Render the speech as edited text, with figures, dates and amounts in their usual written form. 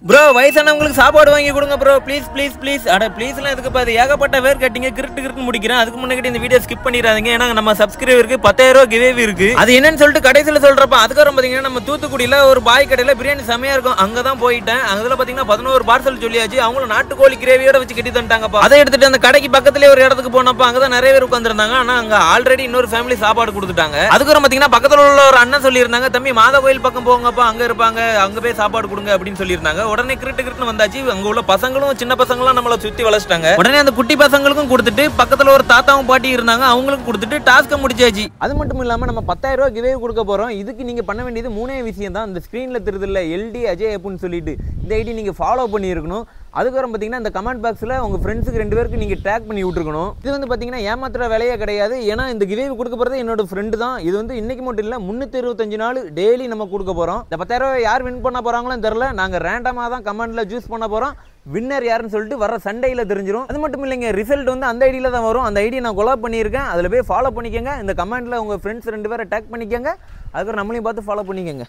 Bro வயசானவங்களுக்கு சாப்பாடு வாங்கி கொடுங்க ப்ரோ ப்ளீஸ் ப்ளீஸ் ப்ளீஸ். அட ப்ளீஸ்லாம் எதுக்கு பாது ஏகப்பட்ட வேர் கட்டிங்க கிரிட்டு முடிக்கிறேன். அதுக்கு முன்னாடி இந்த வீடியோ ஸ்கிப் பண்ணிடாதீங்க. ஏன்னா நம்ம சப்ஸ்கிரைபருக்கு 10,000 ரூபா கிவேவி இருக்கு. அது என்னன்னு சொல்லிட்டு கடைசியில் சொல்றப்ப அதுக்கப்புறம் பாத்தீங்கன்னா நம்ம தூத்துக்குடியில ஒரு பாய் கடையில பிரியாணி செமையா இருக்கும். அங்கதான் போயிட்டேன். அங்கதான் பாத்தீங்கன்னா 11 பார்சல் சொல்லியாச்சு. அவங்களும் நாட்டுக்கோழி கிரேவியோட வச்சு கட்டி தந்துட்டாங்கப்பா. அதை எடுத்துட்டு அந்த கடைக்கு பக்கத்துலேயே ஒரு இடத்துக்கு போனப்ப அங்கதான் நிறைய பேர் உட்காந்துருந்தாங்க. ஆனா அங்க ஆல்ரெடி இன்னொரு ஃபேமிலி சாப்பாடு கொடுத்துட்டாங்க. அதுக்கப்புறம் பாத்தீங்கன்னா பக்கத்துல உள்ள ஒரு அண்ணன் சொல்லியிருந்தாங்க, தம்பி மாதா கோயில் பக்கம் போங்கப்பா, அங்க இருப்பாங்க, அங்க போய் சாப்பாடு கொடுங்க அப்படின்னு சொல்லியிருந்தாங்க. உடனே கிரிட்டு வந்தாச்சு. அங்க உள்ள பசங்களும் சின்ன பசங்களும் நம்மள சுத்தி வளர்ச்சிட்டாங்க. உடனே அந்த குட்டி பசங்களுக்கும் கொடுத்துட்டு பக்கத்துல ஒரு தாத்தாவும் பாட்டி இருந்தாங்க, அவங்களுக்கும் கொடுத்துட்டு டாஸ்க முடிச்சாச்சு. அது மட்டும் இல்லாம நம்ம 10,000 ரூபாய் கிவே கொடுக்க போறோம். இதுக்கு நீங்க பண்ண வேண்டியது 3 விஷயம் தான். இந்த ஸ்கிரீன்ல தெரியுதுல்ல LD அஜய் அப்படின்னு சொல்லிட்டு இந்த ஐடி நீங்க ஃபாலோ பண்ணி இருக்கணும். அதுக்கப்புறம் பார்த்தீங்கன்னா இந்த கமெண்ட் பாக்ஸில் உங்கள் ஃப்ரெண்ட்ஸுக்கு 2 பேருக்கு நீங்கள் டேக் பண்ணி விட்டுருக்கணும். இது வந்து பார்த்தீங்கன்னா ஏமாத்துற வேலையே கிடையாது. ஏன்னா இந்த கிவே கொடுக்க போகிறது என்னோட ஃப்ரெண்டு தான். இது வந்து இன்னைக்கு மட்டும் இல்லை, 365 நாள் டெய்லி நம்ம கொடுக்க போகிறோம். இந்த 10,000 ரூபாய் யார் வின் பண்ண போகிறாங்களோன்னு தெரில. நாங்கள் ரேண்டமாக தான் கமெண்ட்டில் சூஸ் பண்ண போகிறோம். வின்னர் யாருன்னு சொல்லிட்டு வர சண்டையில் தெரிஞ்சிடும். அது மட்டும் இல்லைங்க, ரிசல்ட் வந்து அந்த ஐடியில் தான் வரும். அந்த ஐடியை நான் கொலாப் பண்ணியிருக்கேன். அதில் போய் ஃபாலோ பண்ணிக்கோங்க. இந்த கமெண்ட்டில் உங்கள் ஃப்ரெண்ட்ஸ் 2 பேரை டேக் பண்ணிக்கோங்க. அதுக்கப்புறம் நம்மளையும் பார்த்து ஃபாலோ பண்ணிக்கோங்க.